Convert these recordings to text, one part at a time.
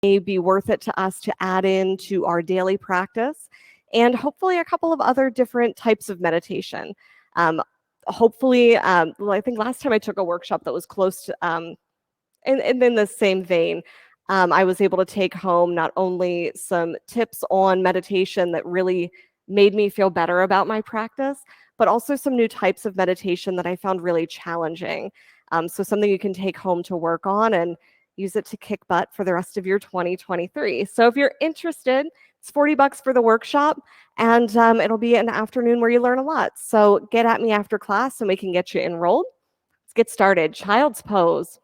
may be worth it to us to add into our daily practice, and hopefully a couple of other different types of meditation. Hopefully, well, I think last time I took a workshop that was close to, in the same vein, I was able to take home not only some tips on meditation that really made me feel better about my practice, but also some new types of meditation that I found really challenging. So something you can take home to work on and use it to kick butt for the rest of your 2023. So if you're interested, it's $40 for the workshop, and it'll be an afternoon where you learn a lot. So get at me after class and we can get you enrolled. Let's get started. Child's pose.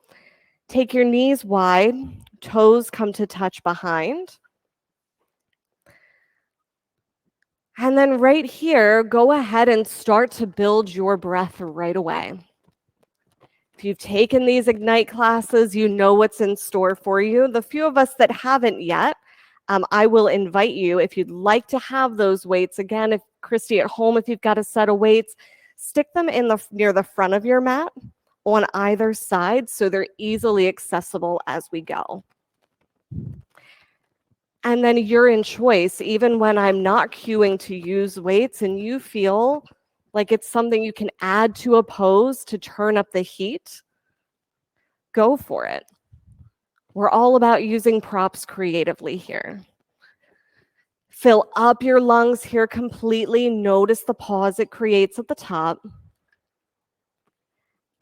Take your knees wide, toes come to touch behind. And then right here, go ahead and start to build your breath right away. If you've taken these Ignite classes, you know what's in store for you. The few of us that haven't yet, I will invite you, if you'd like to have those weights, again, if Christy at home, if you've got a set of weights, stick them near the front of your mat on either side so they're easily accessible as we go. And then you're in choice, even when I'm not cueing to use weights and you feel like it's something you can add to a pose to turn up the heat, go for it. We're all about using props creatively here. Fill up your lungs here completely. Notice the pause it creates at the top.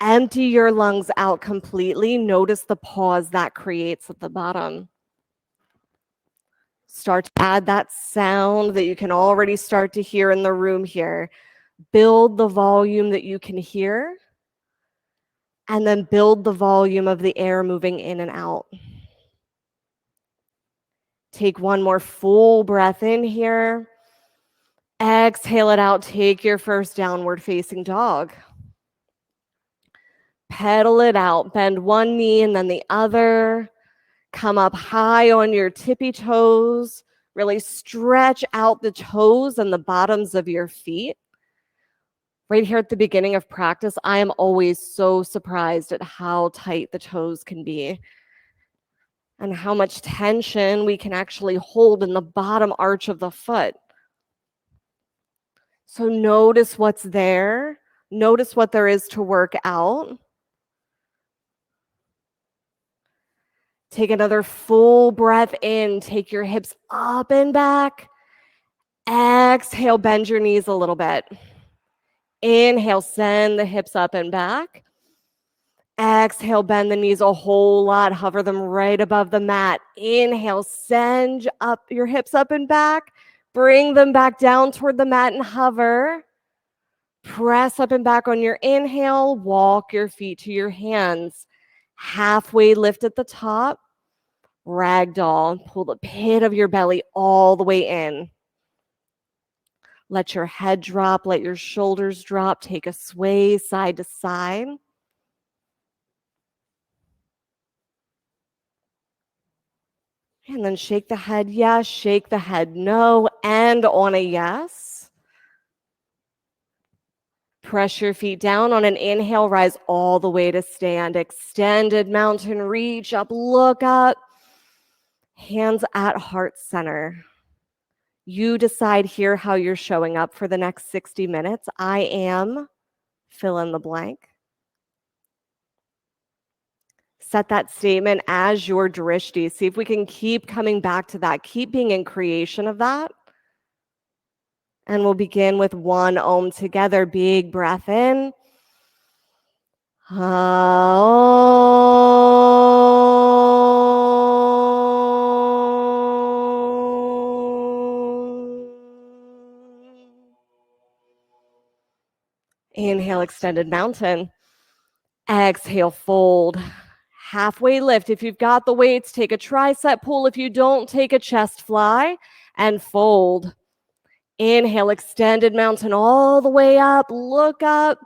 Empty your lungs out completely. Notice the pause that creates at the bottom. Start to add that sound that you can already start to hear in the room here. Build the volume that you can hear, and then build the volume of the air moving in and out. Take one more full breath in here. Exhale it out. Take your first downward facing dog. Pedal it out. Bend one knee and then the other. Come up high on your tippy toes. Really stretch out the toes and the bottoms of your feet. Right here at the beginning of practice, I am always so surprised at how tight the toes can be and how much tension we can actually hold in the bottom arch of the foot. So notice what's there. Notice what there is to work out. Take another full breath in. Take your hips up and back. Exhale, bend your knees a little bit. Inhale, send the hips up and back. Exhale, bend the knees a whole lot. Hover them right above the mat. Inhale, send up your hips up and back. Bring them back down toward the mat and hover. Press up and back on your inhale. Walk your feet to your hands. Halfway lift at the top. Ragdoll. Pull the pit of your belly all the way in. Let your head drop. Let your shoulders drop. Take a sway side to side. And then shake the head yes, shake the head no, and on a yes. Press your feet down on an inhale, rise all the way to stand. Extended mountain, reach up, look up. Hands at heart center. You decide here how you're showing up for the next 60 minutes. I am, fill in the blank. Set that statement as your drishti. See if we can keep coming back to that. Keep being in creation of that. And we'll begin with one Om together. Big breath in. Inhale, extended mountain. Exhale, fold. Halfway lift. If you've got the weights, take a tricep pull. If you don't, take a chest fly and fold. Inhale, extended mountain all the way up. Look up.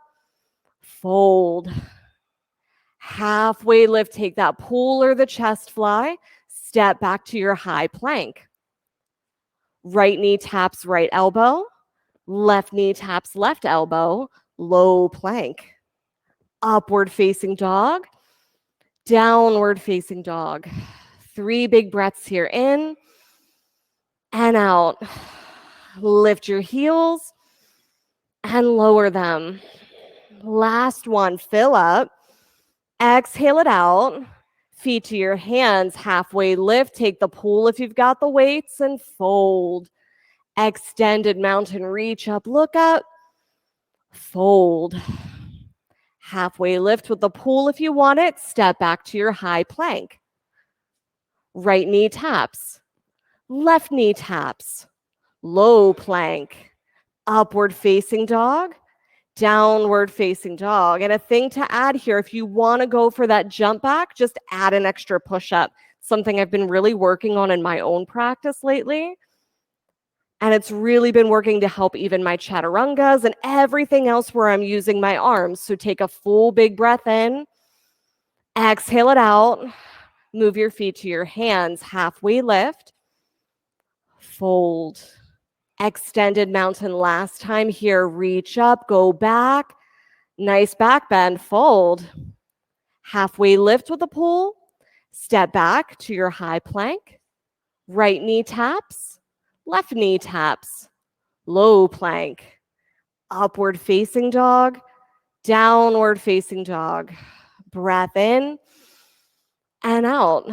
Fold. Halfway lift. Take that pull or the chest fly. Step back to your high plank. Right knee taps right elbow. Left knee taps left elbow. Low plank. Upward facing dog. Downward facing dog. 3 big breaths here, in and out. Lift your heels and lower them. Last one, fill up. Exhale it out. Feet to your hands, halfway lift. Take the pull if you've got the weights and fold. Extended mountain reach up, look up. Fold. Halfway lift with the pull if you want it. Step back to your high plank. Right knee taps. Left knee taps. Low plank. Upward facing dog. Downward facing dog. And a thing to add here, if you want to go for that jump back, just add an extra push-up. Something I've been really working on in my own practice lately. And it's really been working to help even my chaturangas and everything else where I'm using my arms. So take a full big breath in. Exhale it out. Move your feet to your hands. Halfway lift. Fold. Extended mountain last time here. Reach up, go back. Nice back bend, fold. Halfway lift with a pull. Step back to your high plank. Right knee taps. Left knee taps. Low plank. Upward facing dog. Downward facing dog. Breath in and out.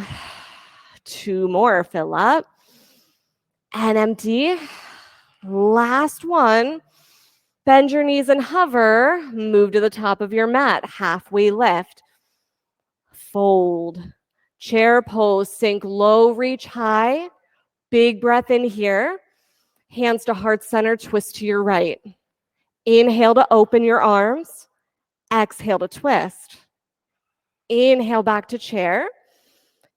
2 more, fill up. And empty. Last one. Bend your knees and hover. Move to the top of your mat. Halfway lift. Fold. Chair pose. Sink low, reach high. Big breath in here. Hands to heart center. Twist to your right. Inhale to open your arms. Exhale to twist. Inhale back to chair.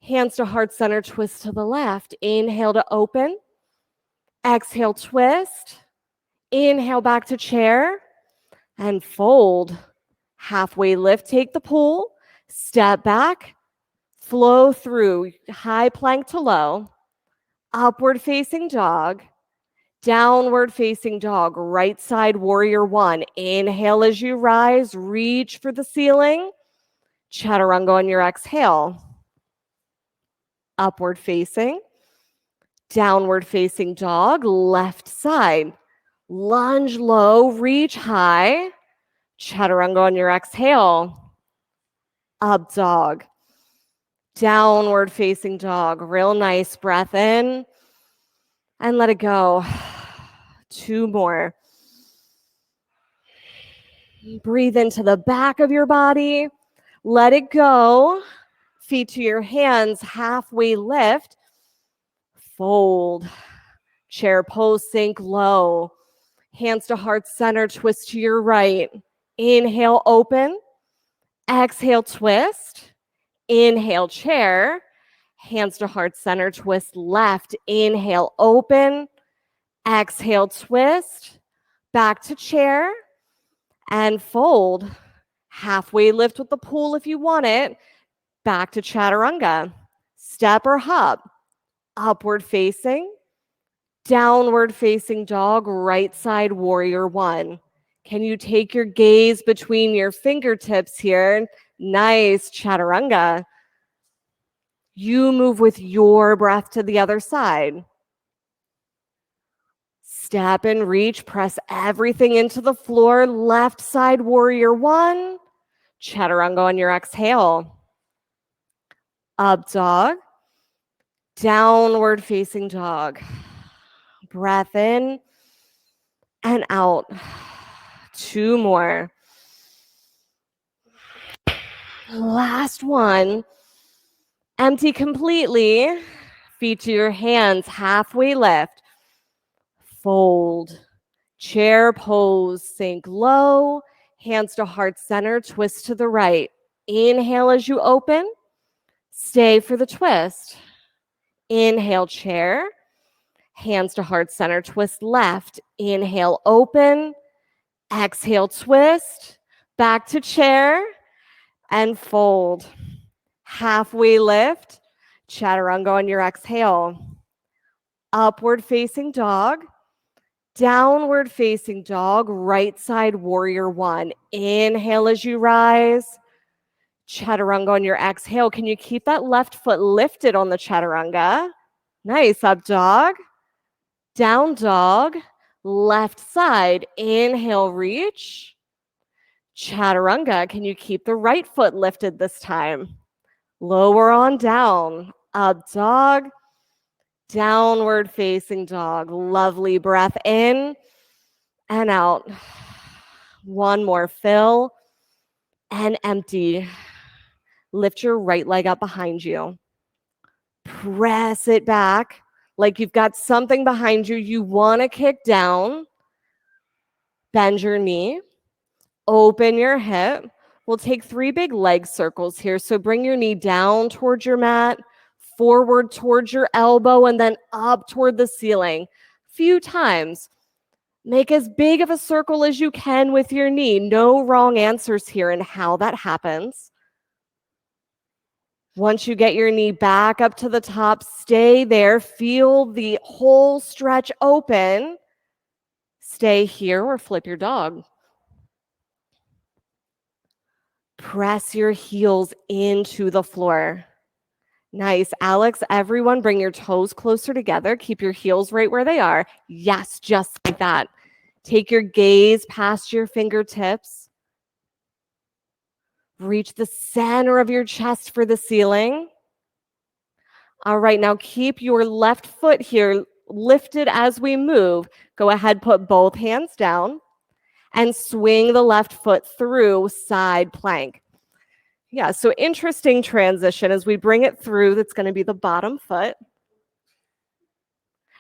Hands to heart center. Twist to the left. Inhale to open. Exhale, twist. Inhale back to chair and fold. Halfway lift, take the pull. Step back, flow through high plank to low. Upward facing dog. Downward facing dog. Right side warrior 1. Inhale as you rise. Reach for the ceiling. Chaturanga on your exhale. Upward facing. Downward facing dog, left side. Lunge low, reach high. Chaturanga on your exhale. Up dog. Downward facing dog. Real nice breath in. And let it go. 2 more. Breathe into the back of your body. Let it go. Feet to your hands, halfway lift. Fold. Chair pose, sink low. Hands to heart center, twist to your right. Inhale, open. Exhale, twist. Inhale, chair. Hands to heart center, twist left. Inhale, open. Exhale, twist. Back to chair. And fold. Halfway lift with the pull if you want it. Back to chaturanga. Step or hop. Upward facing, downward facing dog, right side warrior 1. Can you take your gaze between your fingertips here? Nice chaturanga. You move with your breath to the other side. Step and reach, press everything into the floor. Left side warrior 1. Chaturanga on your exhale. Up dog. Downward facing dog. Breath in and out. 2 more. Last one. Empty completely. Feet to your hands, halfway lift. Fold. Chair pose, sink low. Hands to heart center, twist to the right. Inhale as you open. Stay for the twist. Inhale, chair. Hands to heart center, twist left. Inhale, open. Exhale, twist. Back to chair and fold. Halfway lift. Chaturanga on your exhale. Upward facing dog. Downward facing dog. Right side warrior 1. Inhale as you rise. Chaturanga on your exhale. Can you keep that left foot lifted on the chaturanga? Nice. Up dog. Down dog. Left side. Inhale, reach. Chaturanga. Can you keep the right foot lifted this time? Lower on down. Up dog. Downward facing dog. Lovely. Breath in and out. One more. Fill and empty. Lift your right leg up behind you. Press it back like you've got something behind you you want to kick down. Bend your knee. Open your hip. We'll take 3 big leg circles here. So bring your knee down towards your mat, forward towards your elbow, and then up toward the ceiling. Few times. Make as big of a circle as you can with your knee. No wrong answers here in how that happens. Once you get your knee back up to the top, stay there. Feel the whole stretch open. Stay here or flip your dog. Press your heels into the floor. Nice. Alex, everyone, bring your toes closer together. Keep your heels right where they are. Yes, just like that. Take your gaze past your fingertips. Reach the center of your chest for the ceiling. All right, now keep your left foot here lifted as we move. Go ahead, put both hands down and swing the left foot through side plank. Yeah, so interesting transition as we bring it through. That's going to be the bottom foot.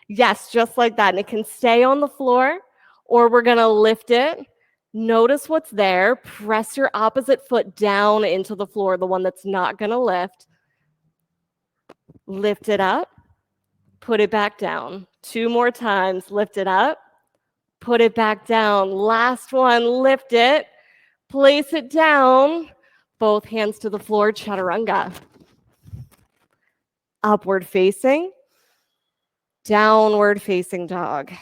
Yes, just like that. And it can stay on the floor or we're going to lift it. Notice what's there. Press your opposite foot down into the floor, the one that's not going to lift. Lift it up. Put it back down. 2 more times. Lift it up. Put it back down. Last one. Lift it. Place it down. Both hands to the floor. Chaturanga. Upward facing. Downward facing dog.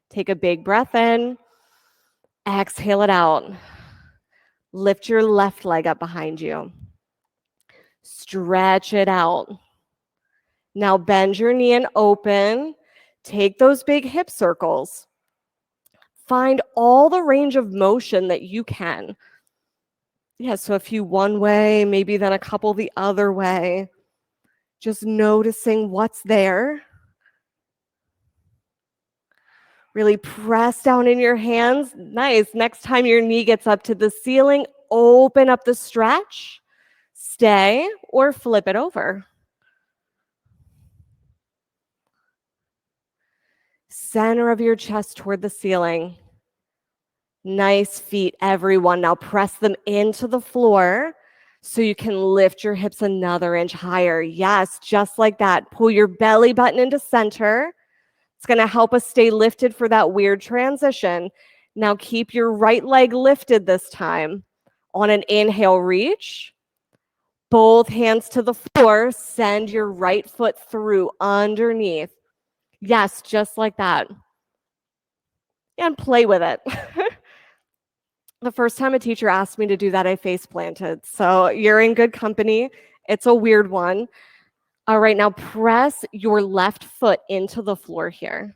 Take a big breath in. Exhale it out. Lift your left leg up behind you. Stretch it out. Now bend your knee and open. Take those big hip circles. Find all the range of motion that you can. Yeah, so a few one way, maybe then a couple the other way. Just noticing what's there. Really press down in your hands. Nice. Next time your knee gets up to the ceiling, open up the stretch. Stay or flip it over. Center of your chest toward the ceiling. Nice feet, everyone. Now press them into the floor so you can lift your hips another inch higher. Yes, just like that. Pull your belly button into center. It's going to help us stay lifted for that weird transition. Now keep your right leg lifted this time. On an inhale, reach. Both hands to the floor. Send your right foot through underneath. Yes, just like that. And play with it. The first time a teacher asked me to do that, I face planted. So you're in good company. It's a weird one. All right, now press your left foot into the floor here.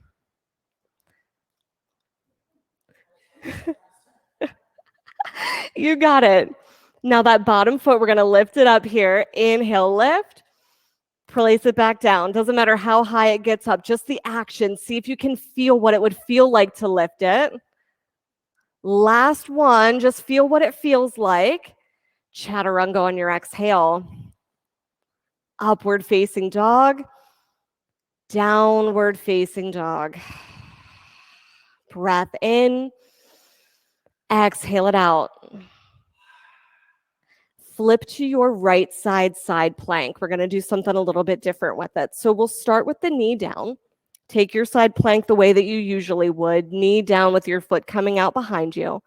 You got it. Now that bottom foot, we're going to lift it up here. Inhale, lift. Place it back down. Doesn't matter how high it gets up, just the action. See if you can feel what it would feel like to lift it. Last one, just feel what it feels like. Chaturanga on your exhale. Upward facing dog. Downward facing dog. Breath in. Exhale it out. Flip to your right side plank. We're going to do something a little bit different with it. So we'll start with the knee down. Take your side plank the way that you usually would. Knee down with your foot coming out behind you.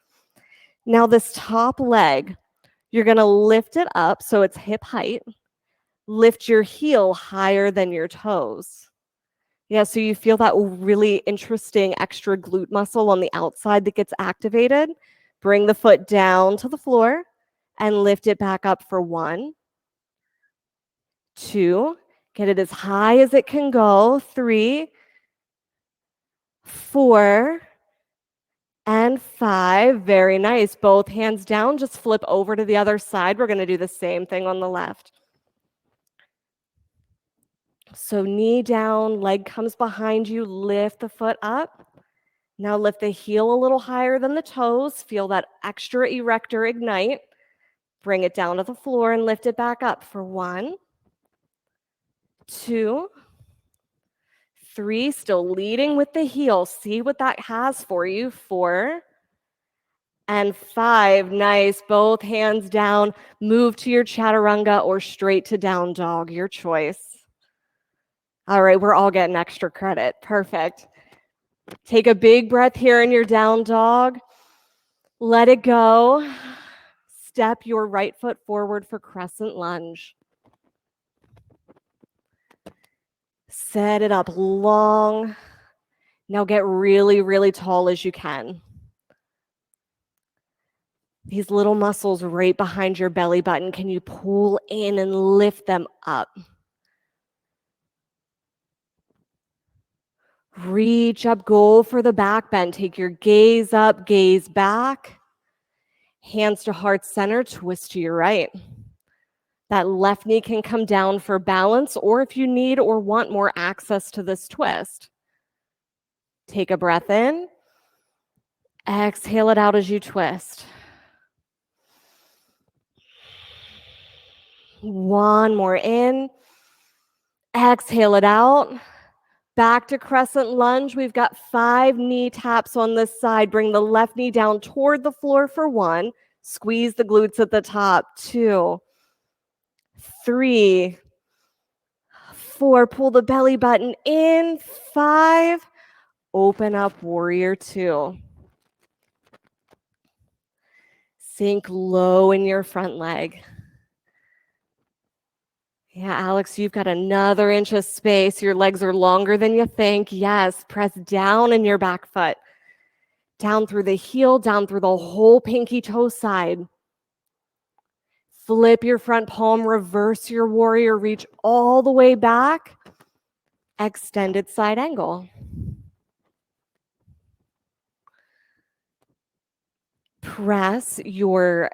Now this top leg, you're going to lift it up so it's hip height. Lift your heel higher than your toes. Yeah, so you feel that really interesting extra glute muscle on the outside that gets activated. Bring the foot down to the floor and lift it back up for 1, 2, get it as high as it can go, 3, 4, and 5. Very nice. Both hands down, just flip over to the other side. We're going to do the same thing on the left. So knee down, leg comes behind you, lift the foot up. Now lift the heel a little higher than the toes. Feel that extra erector ignite. Bring it down to the floor and lift it back up for 1, 2, 3. Still leading with the heel. See what that has for you. 4 and 5. Nice. Both hands down. Move to your chaturanga or straight to down dog. Your choice. All right, we're all getting extra credit. Perfect. Take a big breath here in your down dog. Let it go. Step your right foot forward for crescent lunge. Set it up long. Now get really, really tall as you can. These little muscles right behind your belly button, can you pull in and lift them up? Reach up, go for the back bend. Take your gaze up, gaze back. Hands to heart center, twist to your right. That left knee can come down for balance, or if you need or want more access to this twist. Take a breath in. Exhale it out as you twist. One more in. Exhale it out. Back to crescent lunge. We've got 5 knee taps on this side. Bring the left knee down toward the floor for 1. Squeeze the glutes at the top. 2, 3, 4. Pull the belly button in. 5. Open up, warrior 2. Sink low in your front leg. Yeah, Alex, you've got another inch of space. Your legs are longer than you think. Yes, press down in your back foot. Down through the heel, down through the whole pinky toe side. Flip your front palm, reverse your warrior, reach all the way back. Extended side angle. Press your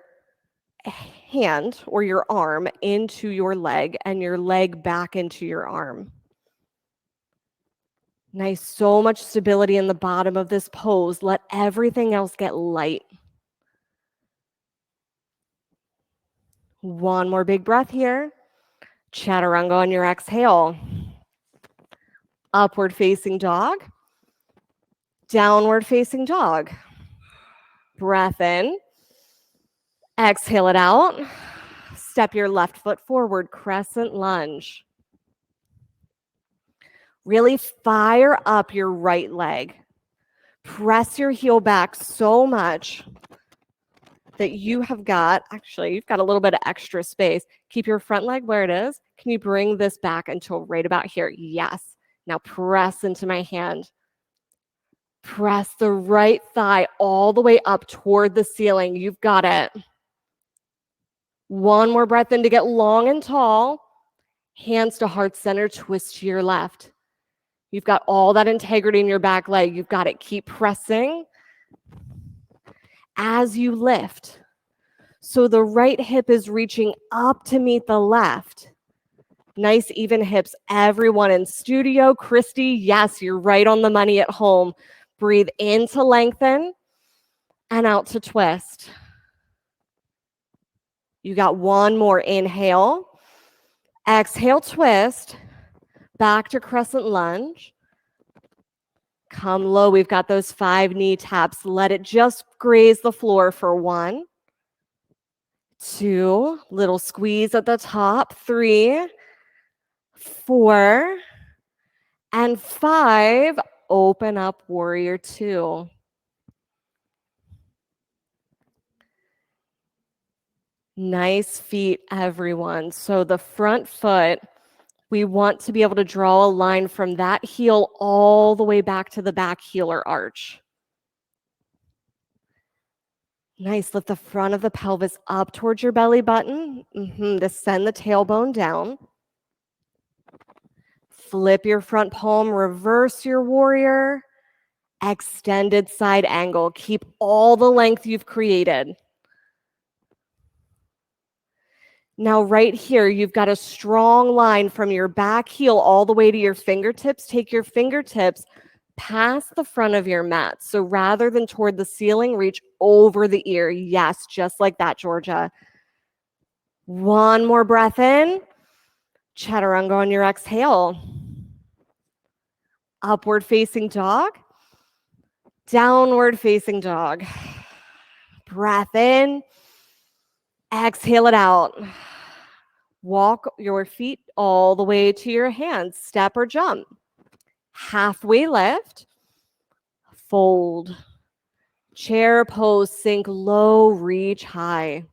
hand or your arm into your leg and your leg back into your arm. Nice, so much stability in the bottom of this pose. Let everything else get light. One more big breath here. Chaturanga on your exhale. Upward facing dog. Downward facing dog. Breath in. Exhale it out. Step your left foot forward, crescent lunge. Really fire up your right leg. Press your heel back so much that you've got a little bit of extra space. Keep your front leg where it is. Can you bring this back until right about here? Yes. Now press into my hand. Press the right thigh all the way up toward the ceiling. You've got it. One more breath in to get long and tall. Hands to heart center, twist to your left. You've got all that integrity in your back leg. You've got it. Keep pressing as you lift. So the right hip is reaching up to meet the left. Nice even hips. Everyone in studio, Christy, yes, you're right on the money at home. Breathe in to lengthen and out to twist. You got one more. Inhale. Exhale, twist. Back to crescent lunge. Come low. We've got those 5 knee taps. Let it just graze the floor for 1, 2, little squeeze at the top, 3, 4, and 5. Open up, warrior 2. Nice feet, everyone. So the front foot, we want to be able to draw a line from that heel all the way back to the back heel or arch. Nice. Lift the front of the pelvis up towards your belly button. Descend the tailbone down. Flip your front palm, reverse your warrior. Extended side angle. Keep all the length you've created. Now, right here, you've got a strong line from your back heel all the way to your fingertips. Take your fingertips past the front of your mat. So rather than toward the ceiling, reach over the ear. Yes, just like that, Georgia. One more breath in. Chaturanga on your exhale. Upward facing dog. Downward facing dog. Breath in. Exhale it out. Walk your feet all the way to your hands. Step or jump. Halfway lift. Fold. Chair pose, sink low, reach high.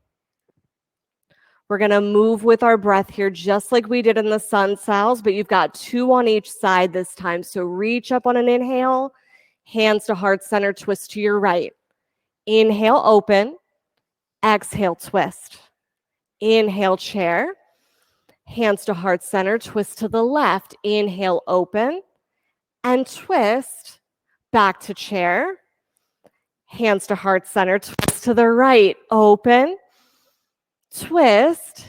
We're going to move with our breath here just like we did in the sun sals, but you've got 2 on each side this time. So reach up on an inhale, hands to heart center, twist to your right. Inhale, open. Exhale, twist. Inhale, chair. Hands to heart center, twist to the left. Inhale, open. And twist back to chair. Hands to heart center, twist to the right. Open. Twist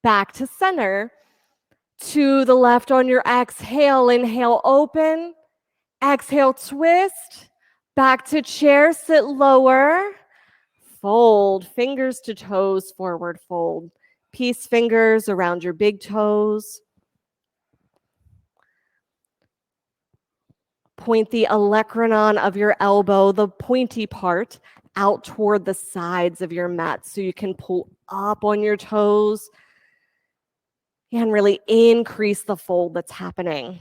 back to center. To the left on your exhale. Inhale, open. Exhale, twist. Back to chair, sit lower. Fold, fingers to toes, forward fold. Peace fingers around your big toes. Point the olecranon of your elbow, the pointy part, out toward the sides of your mat so you can pull up on your toes and really increase the fold that's happening.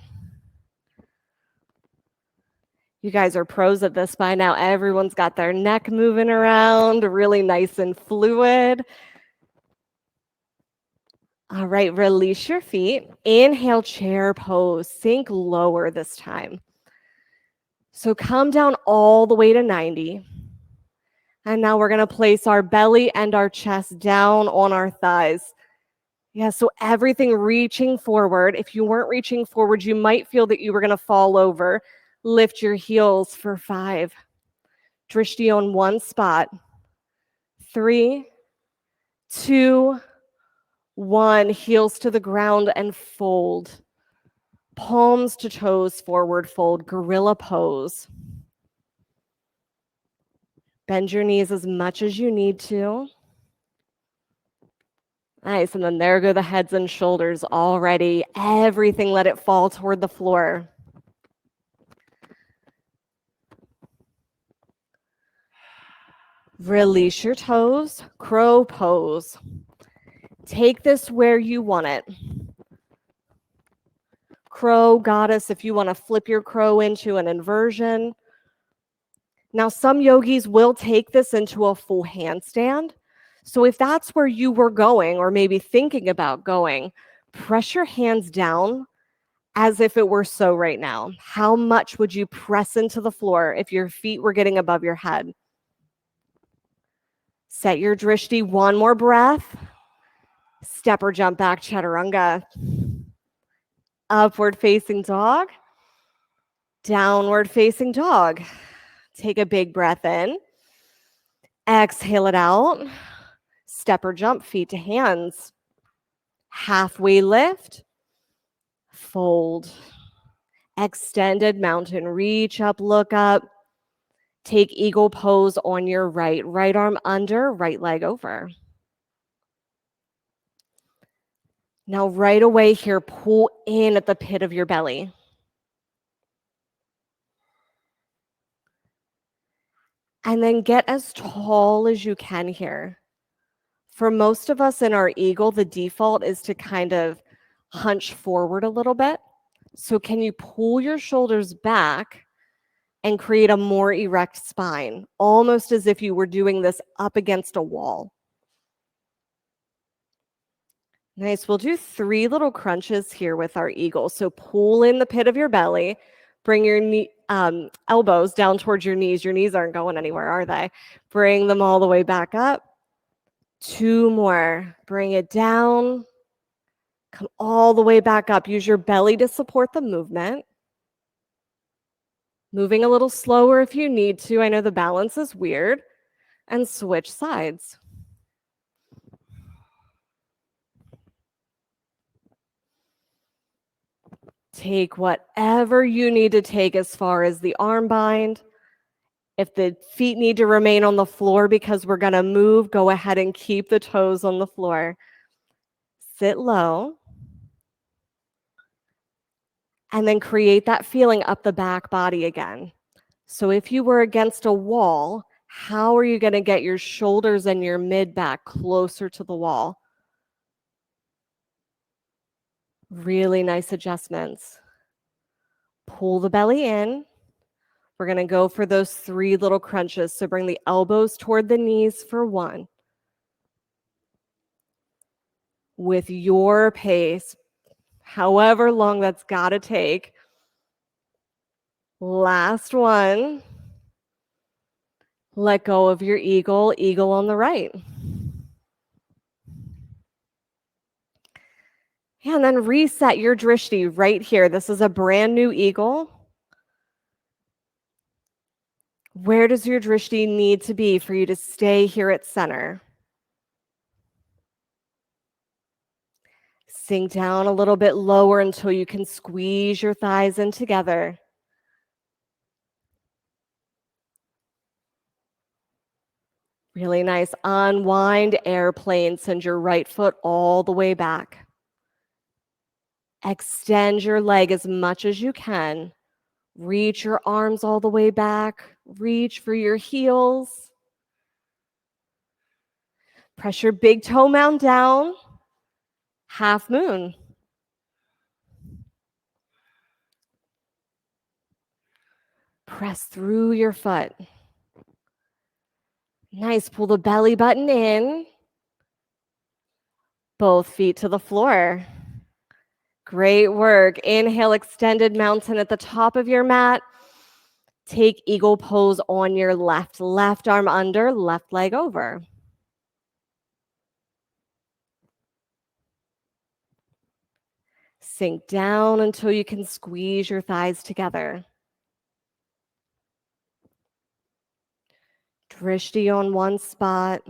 You guys are pros at this by now. Everyone's got their neck moving around, really nice and fluid. All right, release your feet. Inhale, chair pose. Sink lower this time. So come down all the way to 90. And now we're going to place our belly and our chest down on our thighs. Yeah, so everything reaching forward. If you weren't reaching forward, you might feel that you were going to fall over. Lift your heels for 5. Drishti on one spot. 3, 2, 1. Heels to the ground and fold. Palms to toes, forward fold. Gorilla pose. Bend your knees as much as you need to. Nice, and then there go the heads and shoulders already. Everything, let it fall toward the floor. Release your toes, crow pose. Take this where you want it. Crow, goddess, if you want to flip your crow into an inversion. Now, some yogis will take this into a full handstand. So if that's where you were going or maybe thinking about going, press your hands down as if it were so right now. How much would you press into the floor if your feet were getting above your head? Set your drishti, one more breath. Step or jump back, chaturanga. Upward facing dog. Downward facing dog. Take a big breath in. Exhale it out. Step or jump, feet to hands. Halfway lift. Fold. Extended mountain. Reach up, look up. Take eagle pose on your right. Right arm under, right leg over. Now right away here, pull in at the pit of your belly. And then get as tall as you can here. For most of us in our eagle, the default is to kind of hunch forward a little bit. So can you pull your shoulders back and create a more erect spine, almost as if you were doing this up against a wall? Nice. We'll do 3 little crunches here with our eagle. So pull in the pit of your belly, Bring your elbows down towards your knees. Your knees aren't going anywhere, are they? Bring them all the way back up. 2 more. Bring it down. Come all the way back up. Use your belly to support the movement. Moving a little slower if you need to. I know the balance is weird. And switch sides. Take whatever you need to take as far as the arm bind. If the feet need to remain on the floor because we're going to move, go ahead and keep the toes on the floor. Sit low. And then create that feeling up the back body again. So if you were against a wall, how are you going to get your shoulders and your mid-back closer to the wall? Really nice adjustments. Pull the belly in. We're going to go for those 3 little crunches. So bring the elbows toward the knees for 1. With your pace, however long that's got to take. Last one. Let go of your eagle, eagle on the right. And then reset your drishti right here. This is a brand new eagle. Where does your drishti need to be for you to stay here at center? Sink down a little bit lower until you can squeeze your thighs in together. Really nice. Unwind, airplane. Send your right foot all the way back. Extend your leg as much as you can. Reach your arms all the way back. Reach for your heels. Press your big toe mound down. Half moon. Press through your foot. Nice. Pull the belly button in. Both feet to the floor. Great work. Inhale, extended mountain at the top of your mat. Take eagle pose on your left. Left arm under, left leg over. Sink down until you can squeeze your thighs together. Drishti on one spot.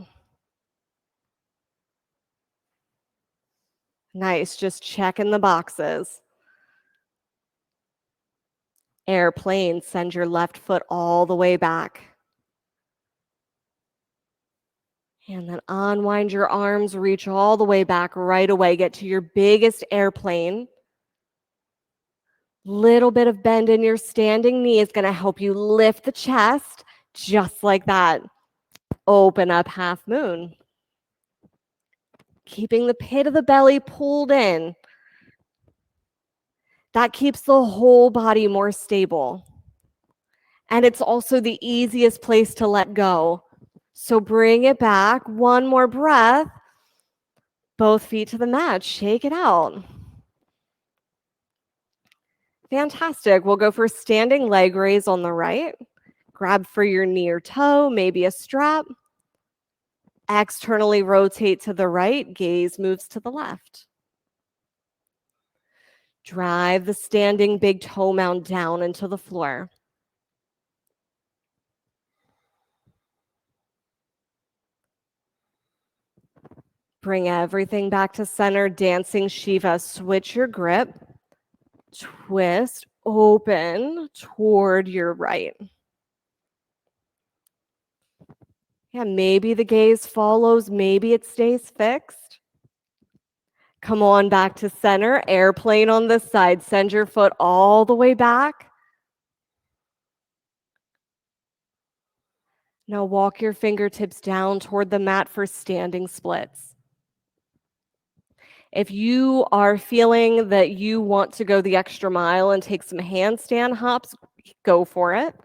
Nice, just checking the boxes. Airplane, send your left foot all the way back. And then unwind your arms, reach all the way back right away. Get to your biggest airplane. Little bit of bend in your standing knee is going to help you lift the chest just like that. Open up half moon. Keeping the pit of the belly pulled in. That keeps the whole body more stable. And it's also the easiest place to let go. So bring it back. One more breath. Both feet to the mat. Shake it out. Fantastic. We'll go for standing leg raise on the right. Grab for your knee or toe, maybe a strap. Externally rotate to the right. Gaze moves to the left. Drive the standing big toe mound down into the floor. Bring everything back to center. Dancing Shiva. Switch your grip. Twist, open toward your right. Yeah, maybe the gaze follows, maybe it stays fixed. Come on back to center. Airplane on this side. Send your foot all the way back. Now walk your fingertips down toward the mat for standing splits. If you are feeling that you want to go the extra mile and take some handstand hops, go for it.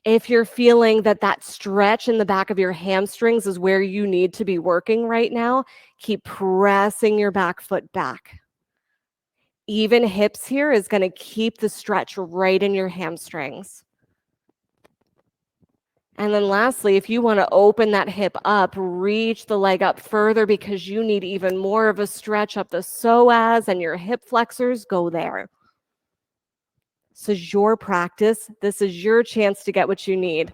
If you're feeling that that stretch in the back of your hamstrings is where you need to be working right now, keep pressing your back foot back. Even hips here is going to keep the stretch right in your hamstrings. And then lastly, if you want to open that hip up, reach the leg up further because you need even more of a stretch up the psoas and your hip flexors, go there. This is your practice. This is your chance to get what you need.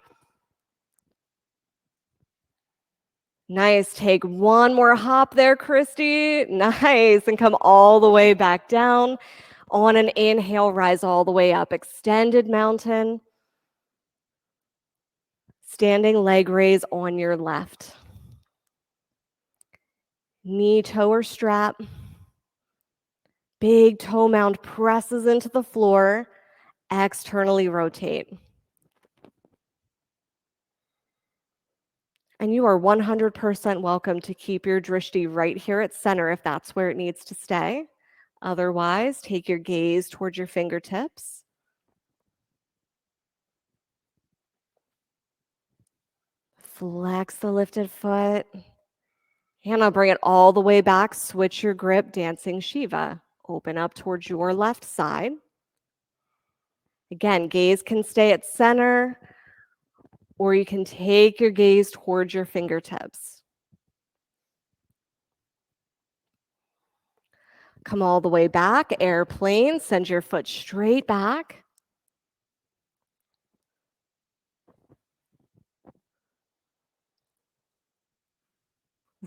Nice. Take one more hop there, Christy. Nice. And come all the way back down. On an inhale, rise all the way up. Extended mountain. Standing leg raise on your left. Knee, toe, or strap. Big toe mound presses into the floor. Externally rotate. And you are 100% welcome to keep your drishti right here at center if that's where it needs to stay. Otherwise, take your gaze towards your fingertips. Flex the lifted foot. And I'll bring it all the way back. Switch your grip, dancing Shiva. Open up towards your left side. Again, gaze can stay at center, or you can take your gaze towards your fingertips. Come all the way back, airplane, send your foot straight back.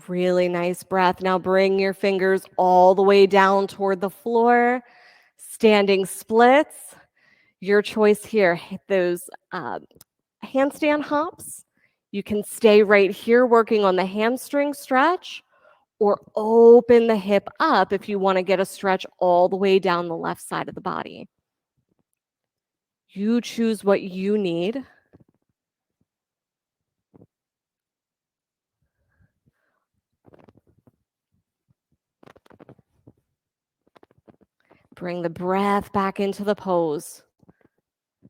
Really nice breath. Now bring your fingers all the way down toward the floor. Standing splits. Your choice here. Hit those handstand hops. You can stay right here working on the hamstring stretch, or open the hip up if you want to get a stretch all the way down the left side of the body. You choose what you need. Bring the breath back into the pose.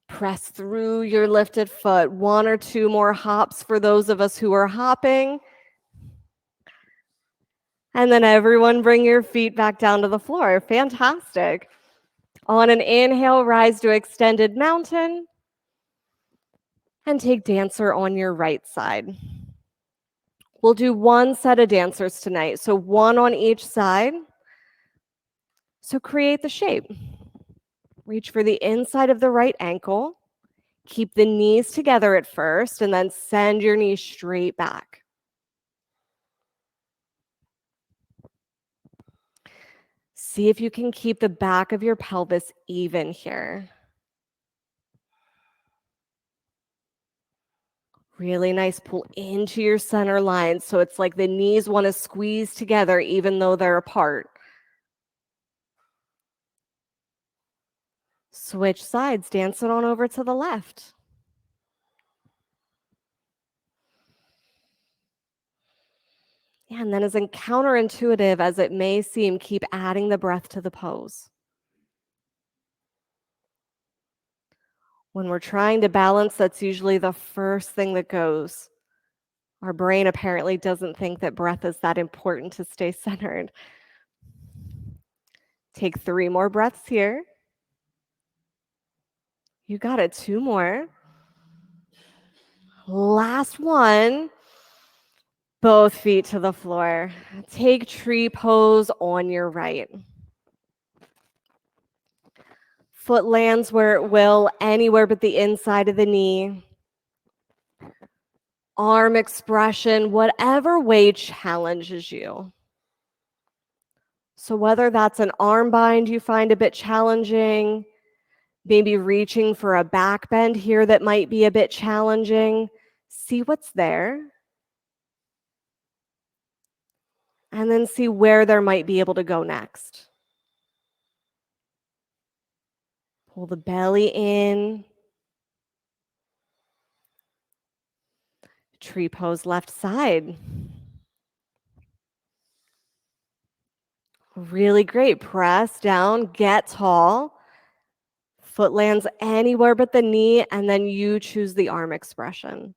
Press through your lifted foot. One or two more hops for those of us who are hopping. And then everyone bring your feet back down to the floor. Fantastic. On an inhale, rise to extended mountain. And take dancer on your right side. We'll do one set of dancers tonight, so one on each side. So create the shape. Reach for the inside of the right ankle. Keep the knees together at first, and then send your knees straight back. See if you can keep the back of your pelvis even here. Really nice pull into your center line, so it's like the knees want to squeeze together even though they're apart. Switch sides, dance it on over to the left. Yeah, and then as counterintuitive as it may seem, keep adding the breath to the pose. When we're trying to balance, that's usually the first thing that goes. Our brain apparently doesn't think that breath is that important to stay centered. Take 3 more breaths here. You got it, 2 more. Last one. Both feet to the floor. Take tree pose on your right. Foot lands where it will, anywhere but the inside of the knee. Arm expression, whatever way challenges you. So whether that's an arm bind you find a bit challenging, maybe reaching for a back bend here that might be a bit challenging, see what's there. And then see where there might be able to go next. Pull the belly in. Tree pose left side. Really great. Press down, get tall. Foot lands anywhere but the knee, and then you choose the arm expression.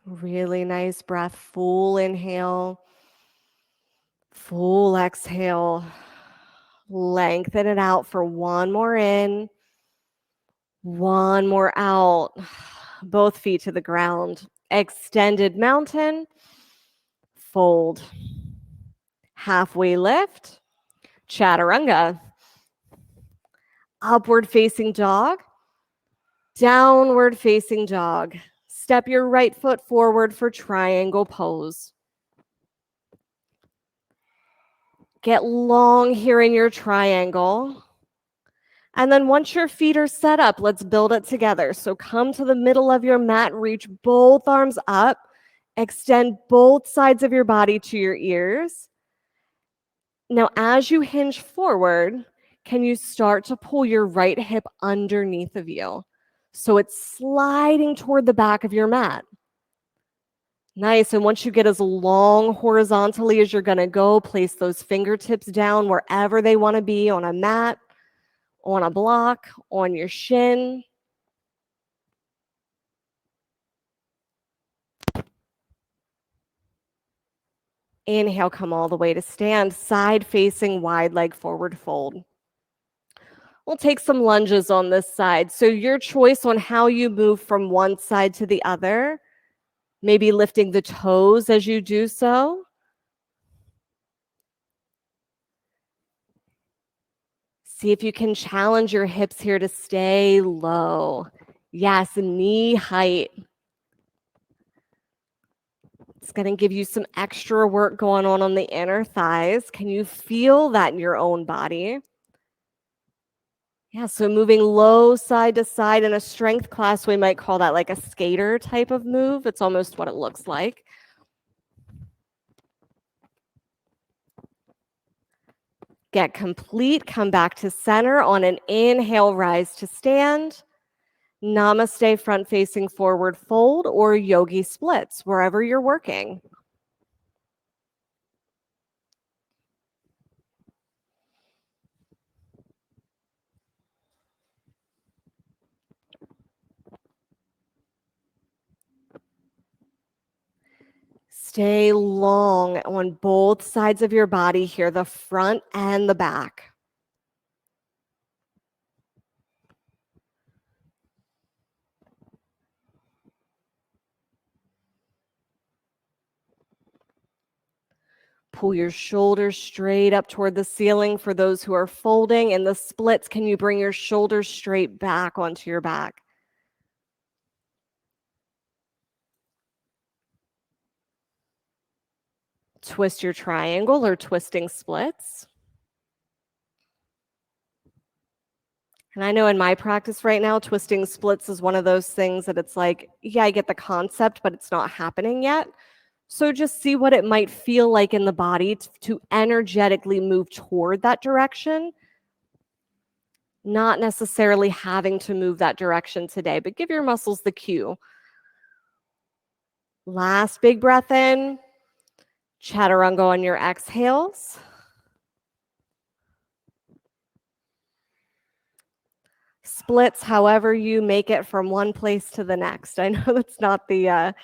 Really nice breath. Full inhale, full exhale. Lengthen it out for one more in, one more out. Both feet to the ground. Extended mountain, fold. Halfway lift, chaturanga. Upward facing dog, downward facing dog. Step your right foot forward for triangle pose. Get long here in your triangle. And then once your feet are set up, let's build it together. So come to the middle of your mat, reach both arms up, extend both sides of your body to your ears. Now, as you hinge forward, can you start to pull your right hip underneath of you? So it's sliding toward the back of your mat. Nice. And once you get as long horizontally as you're going to go, place those fingertips down wherever they want to be, on a mat, on a block, on your shin. Inhale, come all the way to stand, side facing wide leg forward fold. We'll take some lunges on this side. So your choice on how you move from one side to the other, maybe lifting the toes as you do so. See if you can challenge your hips here to stay low. Yes, knee height. It's going to give you some extra work going on the inner thighs. Can you feel that in your own body? Yeah, so moving low side to side in a strength class, we might call that like a skater type of move. It's almost what it looks like. Get complete, come back to center on an inhale, rise to stand. Namaste, front facing forward fold, or yogi splits, wherever you're working. Stay long on both sides of your body here, the front and the back. Pull your shoulders straight up toward the ceiling for those who are folding. In the splits, can you bring your shoulders straight back onto your back? Twist your triangle or twisting splits. And I know in my practice right now, twisting splits is one of those things that it's like, yeah, I get the concept, but it's not happening yet. So just see what it might feel like in the body to energetically move toward that direction. Not necessarily having to move that direction today, but give your muscles the cue. Last big breath in. Chaturanga on your exhales. Splits however you make it from one place to the next. I know that's not the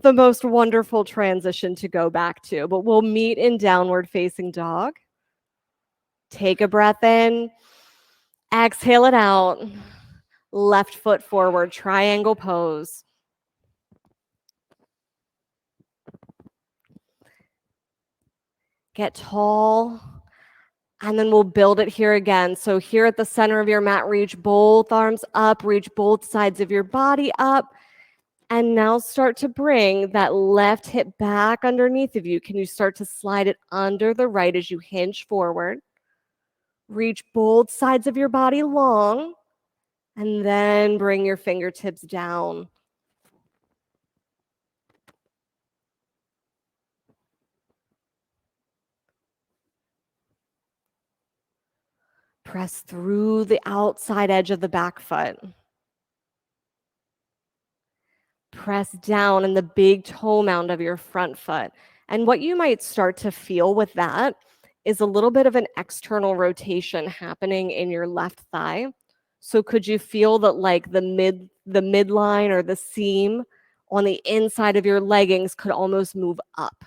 most wonderful transition to go back to, but we'll meet in downward facing dog. Take a breath in, exhale it out. Left foot forward, triangle pose. Get tall, and then we'll build it here again. So here at the center of your mat, reach both arms up, reach both sides of your body up. And now start to bring that left hip back underneath of you. Can you start to slide it under the right as you hinge forward? Reach both sides of your body long, and then bring your fingertips down. Press through the outside edge of the back foot. Press down in the big toe mound of your front foot. And what you might start to feel with that is a little bit of an external rotation happening in your left thigh. So could you feel that like the midline or the seam on the inside of your leggings could almost move up.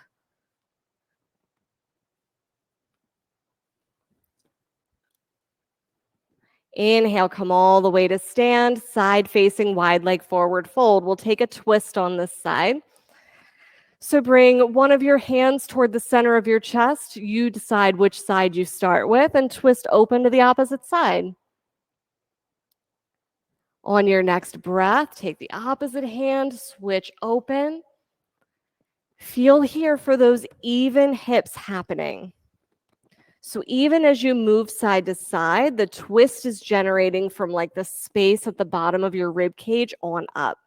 Inhale, come all the way to stand, side facing wide leg forward fold. We'll take a twist on this side. So bring one of your hands toward the center of your chest. You decide which side you start with and twist open to the opposite side. On your next breath, take the opposite hand, switch open. Feel here for those even hips happening. So even as you move side to side, the twist is generating from like the space at the bottom of your rib cage on up.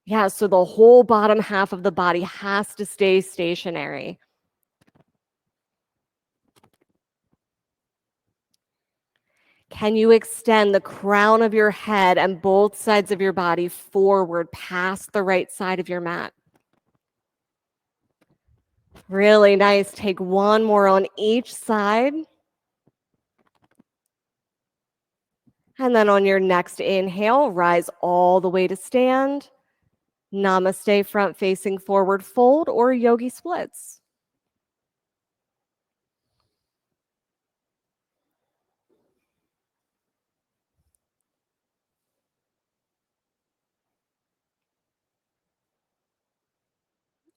Yeah, so the whole bottom half of the body has to stay stationary. Can you extend the crown of your head and both sides of your body forward past the right side of your mat? Really nice. Take one more on each side. And then on your next inhale, rise all the way to stand. Namaste, front facing forward fold or yogi splits.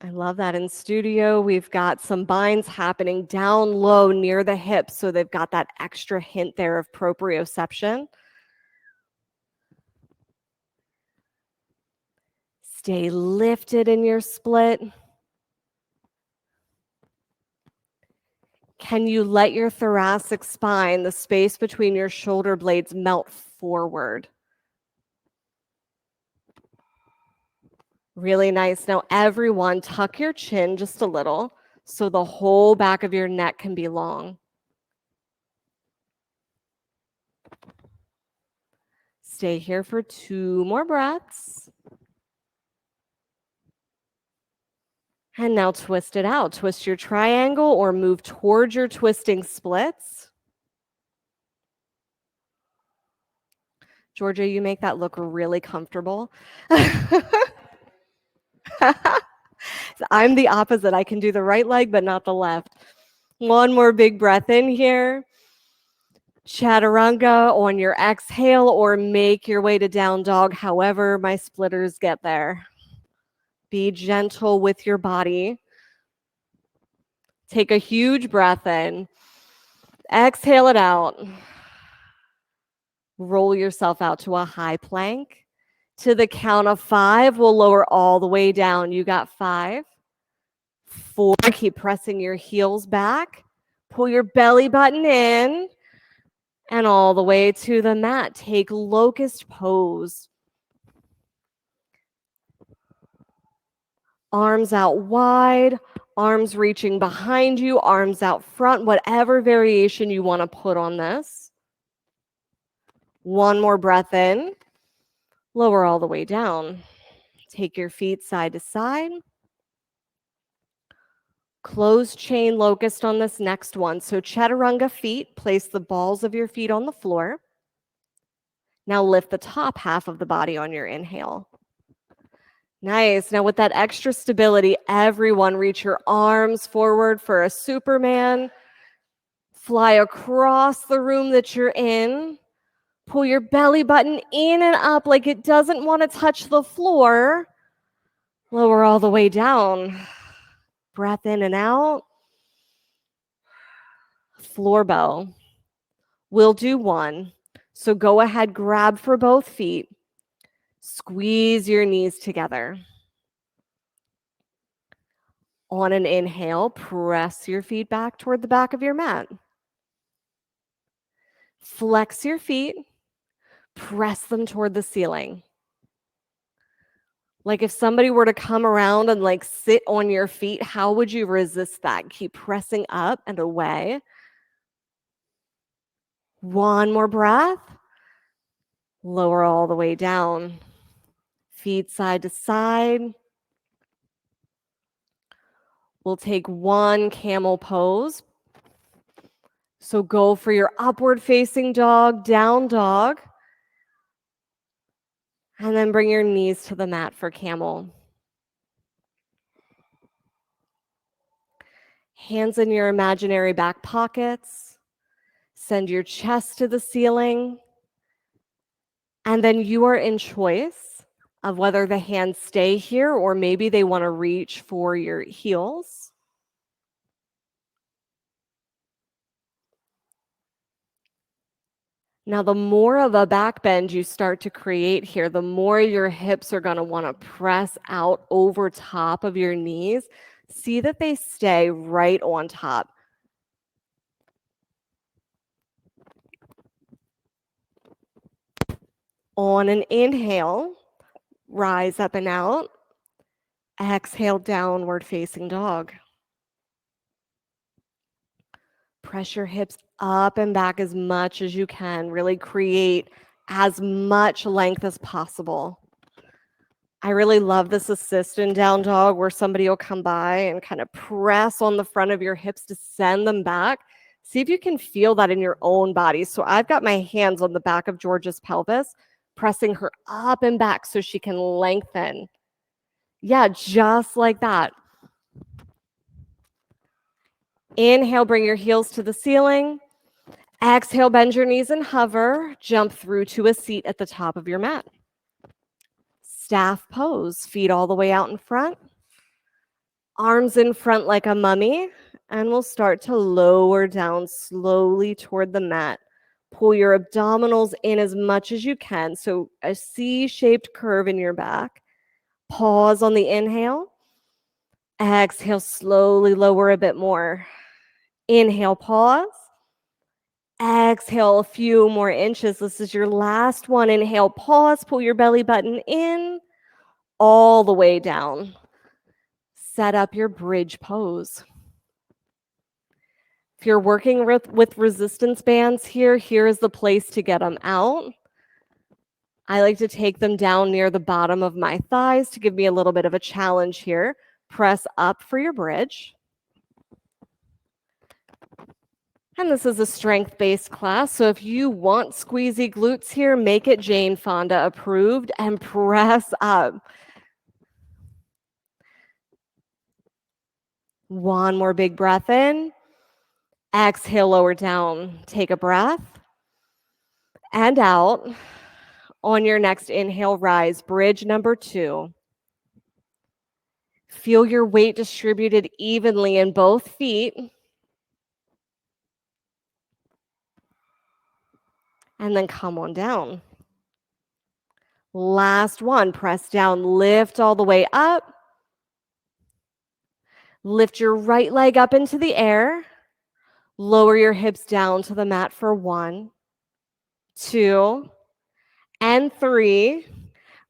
I love that. In studio, we've got some binds happening down low near the hips, so they've got that extra hint there of proprioception. Stay lifted in your split. Can you let your thoracic spine, the space between your shoulder blades, melt forward? Really nice. Now, everyone, tuck your chin just a little so the whole back of your neck can be long. Stay here for 2 more breaths. And now twist it out. Twist your triangle or move towards your twisting splits. Georgia, you make that look really comfortable. I'm the opposite. I can do the right leg, but not the left. One more big breath in here. Chaturanga on your exhale or make your way to down dog, however my splitters get there. Be gentle with your body. Take a huge breath in. Exhale it out. Roll yourself out to a high plank. To the count of 5, we'll lower all the way down. You got 5, 4, keep pressing your heels back. Pull your belly button in and all the way to the mat. Take locust pose. Arms out wide, arms reaching behind you, arms out front, whatever variation you want to put on this. One more breath in. Lower all the way down. Take your feet side to side. Closed chain locust on this next one. So chaturanga feet, place the balls of your feet on the floor. Now lift the top half of the body on your inhale. Nice. Now with that extra stability, everyone reach your arms forward for a Superman. Fly across the room that you're in. Pull your belly button in and up like it doesn't want to touch the floor. Lower all the way down. Breath in and out. Floor bow. We'll do one. So go ahead, grab for both feet. Squeeze your knees together. On an inhale, press your feet back toward the back of your mat. Flex your feet. Press them toward the ceiling. Like if somebody were to come around and like sit on your feet, how would you resist that? Keep pressing up and away. One more breath. Lower all the way down. Feet side to side. We'll take one camel pose. So go for your upward facing dog, down dog. And then bring your knees to the mat for camel. Hands in your imaginary back pockets. Send your chest to the ceiling. And then you are in choice of whether the hands stay here or maybe they want to reach for your heels. Now, the more of a back bend you start to create here, the more your hips are going to want to press out over top of your knees. See that they stay right on top. On an inhale, rise up and out. Exhale, downward facing dog. Press your hips up and back as much as you can. Really create as much length as possible. I really love this assist in down dog where somebody will come by and kind of press on the front of your hips to send them back. See if you can feel that in your own body. So I've got my hands on the back of Georgia's pelvis, pressing her up and back so she can lengthen. Yeah, just like that. Inhale, bring your heels to the ceiling. Exhale, bend your knees and hover. Jump through to a seat at the top of your mat. Staff pose, feet all the way out in front. Arms in front like a mummy. And we'll start to lower down slowly toward the mat. Pull your abdominals in as much as you can. So a C-shaped curve in your back. Pause on the inhale. Exhale, slowly lower a bit more. Inhale, pause. Exhale a few more inches. This is your last one. Inhale, pause, pull your belly button in, all the way down. Set up your bridge pose. If you're working with resistance bands here is the place to get them out. I like to take them down near the bottom of my thighs to give me a little bit of a challenge here. Press up for your bridge. And this is a strength-based class, so if you want squeezy glutes here, make it Jane Fonda approved and press up. One more big breath in. Exhale, lower down. Take a breath. And out. On your next inhale, rise. Bridge number 2. Feel your weight distributed evenly in both feet. And then come on down. Last one, press down, lift all the way up. Lift your right leg up into the air. Lower your hips down to the mat for 1, 2, and 3.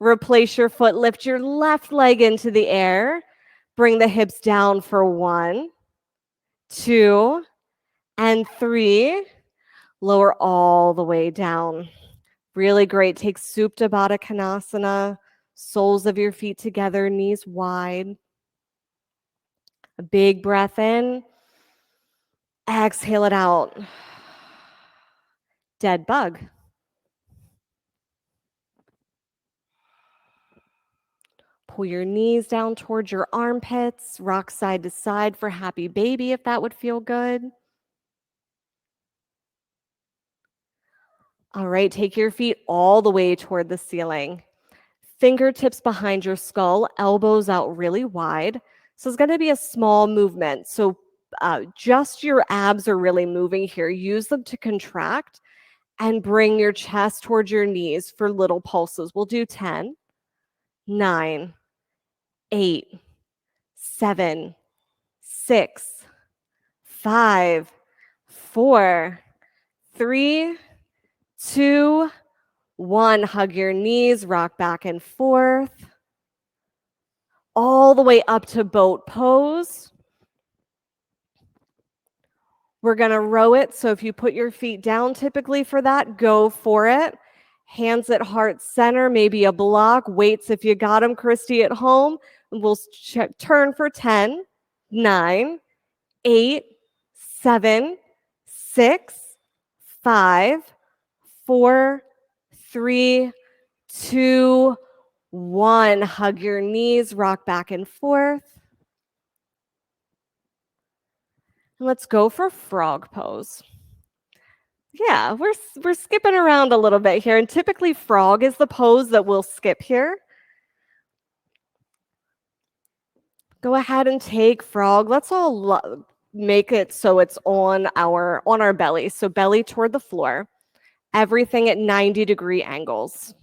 Replace your foot, lift your left leg into the air. Bring the hips down for 1, 2, and 3. Lower all the way down. Really great. Take Supta Baddha Konasana. Soles of your feet together, knees wide. A big breath in. Exhale it out. Dead bug. Pull your knees down towards your armpits. Rock side to side for happy baby if that would feel good. All right, take your feet all the way toward the ceiling. Fingertips behind your skull, elbows out really wide. So it's going to be a small movement. So just your abs are really moving here. Use them to contract and bring your chest towards your knees for little pulses. We'll do 10, 9, 8, 7, 6, 5, 4, 3, 2, 1. Hug your knees, rock back and forth. All the way up to boat pose. We're going to row it. So if you put your feet down typically for that, go for it. Hands at heart center, maybe a block. Weights if you got them, Christy, at home. We'll turn for 10, 9, 8, 7, 6, 5, 4, 3, 2, 1. Hug your knees, rock back and forth. And let's go for frog pose. Yeah, we're skipping around a little bit here, and typically frog is the pose that we'll skip here. Go ahead and take frog. Let's all make it so it's on our belly. So belly toward the floor. Everything at 90-degree angles.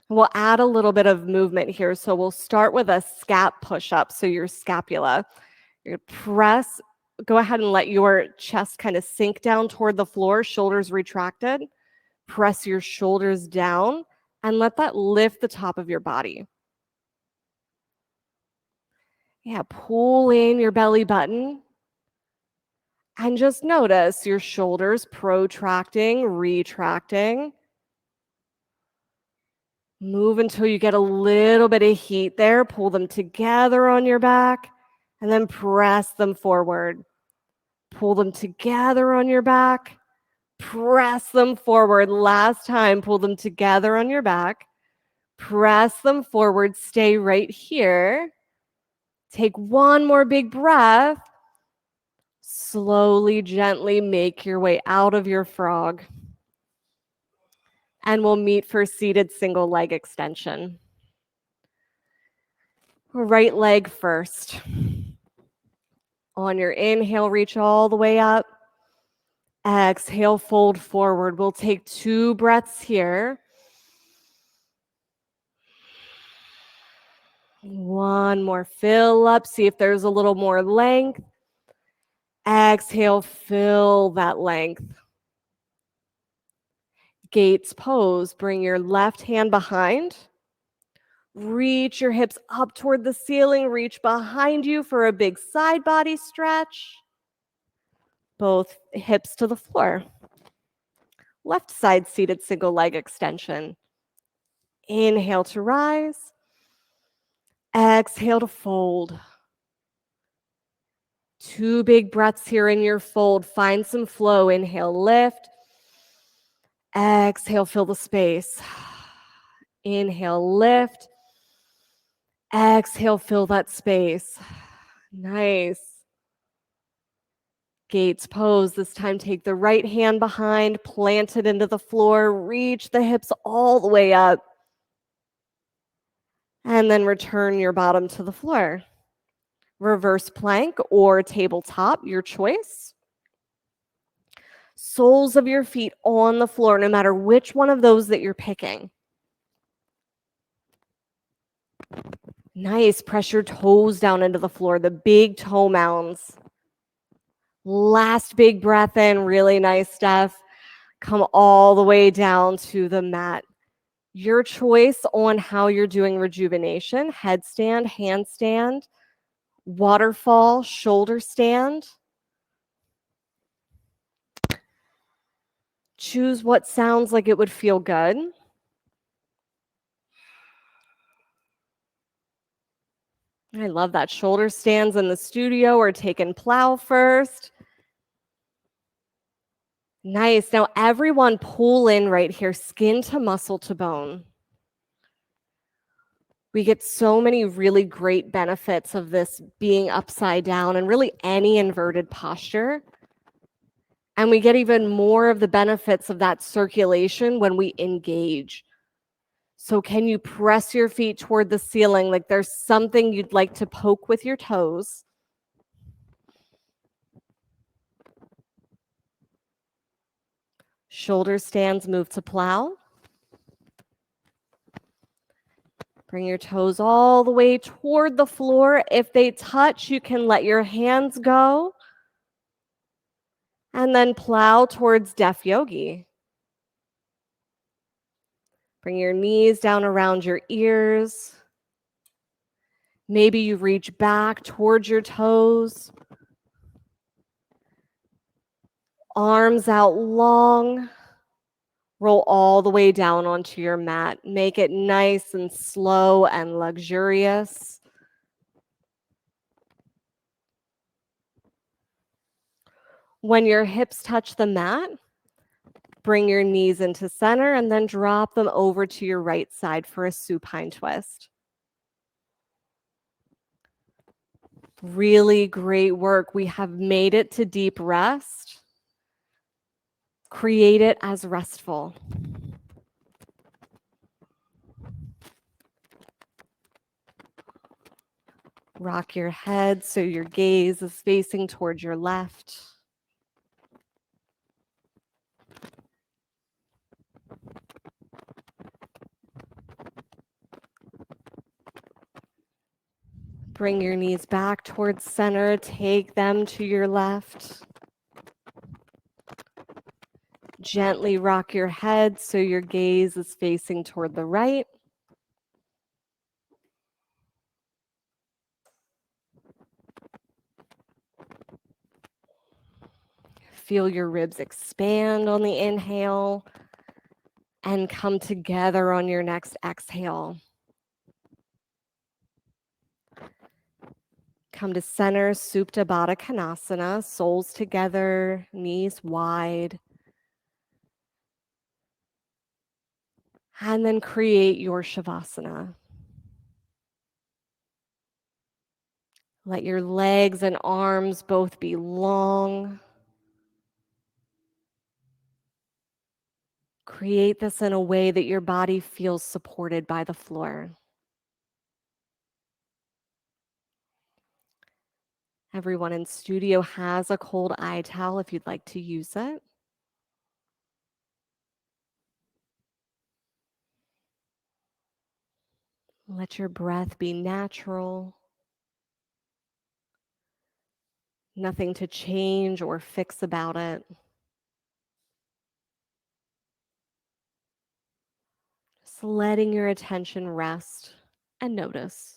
We'll add a little bit of movement here. So we'll start with a scap push-up. So your scapula. You're gonna press, go ahead and let your chest kind of sink down toward the floor, shoulders retracted. Press your shoulders down and let that lift the top of your body. Yeah, pull in your belly button. And just notice your shoulders protracting, retracting. Move until you get a little bit of heat there. Pull them together on your back and then press them forward. Pull them together on your back. Press them forward. Last time, pull them together on your back. Press them forward. Stay right here. Take one more big breath. Slowly, gently make your way out of your frog. And we'll meet for seated single leg extension. Right leg first. On your inhale, reach all the way up. Exhale, fold forward. We'll take 2 breaths here. One more, fill up. See if there's a little more length. Exhale, fill that length. Gates pose. Bring your left hand behind. Reach your hips up toward the ceiling. Reach behind you for a big side body stretch. Both hips to the floor. Left side seated single leg extension. Inhale to rise. Exhale to fold. 2 big breaths here in your fold. Find some flow. Inhale, lift. Exhale, fill the space. Inhale, lift. Exhale, fill that space. Nice. Gates pose. This time, take the right hand behind, plant it into the floor, reach the hips all the way up. And then return your bottom to the floor. Reverse plank or tabletop, your choice. Soles of your feet on the floor, no matter which one of those that you're picking. Nice. Press your toes down into the floor, the big toe mounds. Last big breath in, really nice stuff. Come all the way down to the mat. Your choice on how you're doing rejuvenation: headstand, handstand, waterfall, shoulder stand. Choose what sounds like it would feel good. I love that. Shoulder stands in the studio or taking plow first. Nice. Now everyone pull in right here, skin to muscle to bone. We get so many really great benefits of this being upside down and really any inverted posture. And we get even more of the benefits of that circulation when we engage. So can you press your feet toward the ceiling like there's something you'd like to poke with your toes? Shoulder stands, move to plow. Bring your toes all the way toward the floor. If they touch, you can let your hands go. And then plow towards Deaf Yogi. Bring your knees down around your ears. Maybe you reach back towards your toes. Arms out long. Roll all the way down onto your mat. Make it nice and slow and luxurious. When your hips touch the mat, bring your knees into center and then drop them over to your right side for a supine twist. Really great work. We have made it to deep rest. Create it as restful. Rock your head so your gaze is facing towards your left. Bring your knees back towards center. Take them to your left. Gently rock your head so your gaze is facing toward the right. Feel your ribs expand on the inhale and come together on your next exhale. Come to center, Supta Baddha Konasana, soles together, knees wide. And then create your Shavasana. Let your legs and arms both be long. Create this in a way that your body feels supported by the floor. Everyone in studio has a cold eye towel if you'd like to use it. Let your breath be natural. Nothing to change or fix about it. Just letting your attention rest and notice.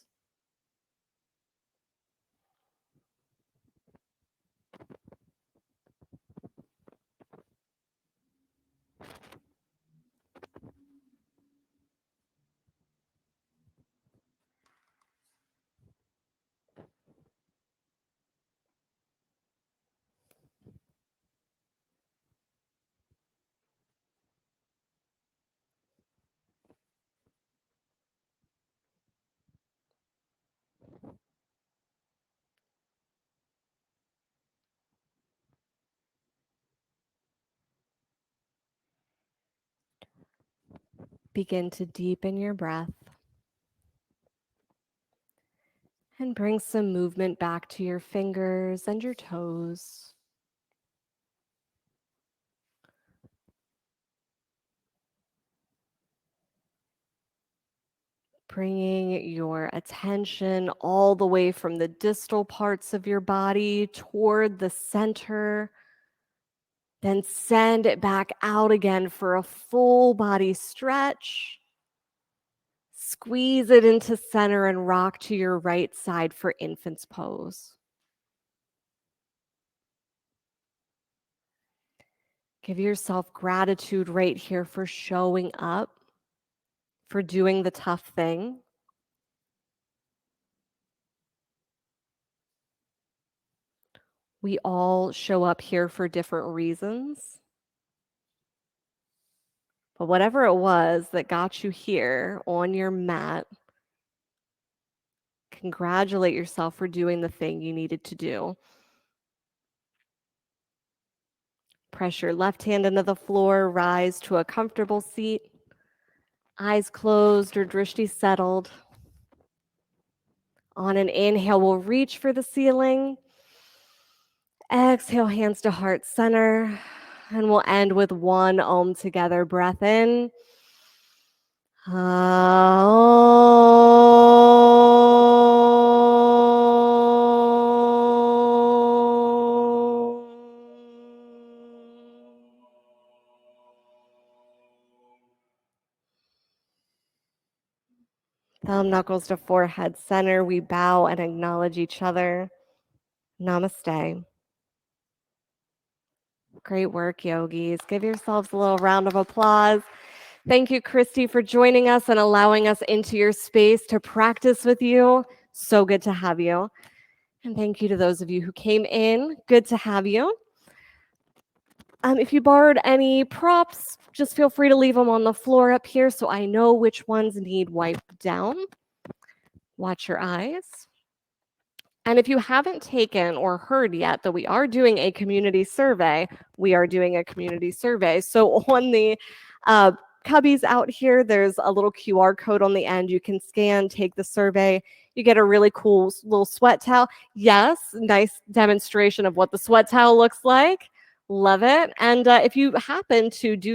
Begin to deepen your breath and bring some movement back to your fingers and your toes. Bringing your attention all the way from the distal parts of your body toward the center. Then send it back out again for a full body stretch. Squeeze it into center and rock to your right side for infant's pose. Give yourself gratitude right here for showing up, for doing the tough thing. We all show up here for different reasons. But whatever it was that got you here on your mat, congratulate yourself for doing the thing you needed to do. Press your left hand into the floor, rise to a comfortable seat. Eyes closed or drishti settled. On an inhale, we'll reach for the ceiling. Exhale, hands to heart center. And we'll end with one Om together. Breath in. Thumb knuckles to forehead center. We bow and acknowledge each other. Namaste. Great work, yogis. Give yourselves a little round of applause. Thank you, Christy, for joining us and allowing us into your space to practice with you. So good to have you. And thank you to those of you who came in. Good to have you. If you borrowed any props, just feel free to leave them on the floor up here so I know which ones need wiped down. Watch your eyes. And if you haven't taken or heard yet that we are doing a community survey, So on the cubbies out here, there's a little QR code on the end. You can scan, take the survey. You get a really cool little sweat towel. Yes, nice demonstration of what the sweat towel looks like. Love it. And if you happen to do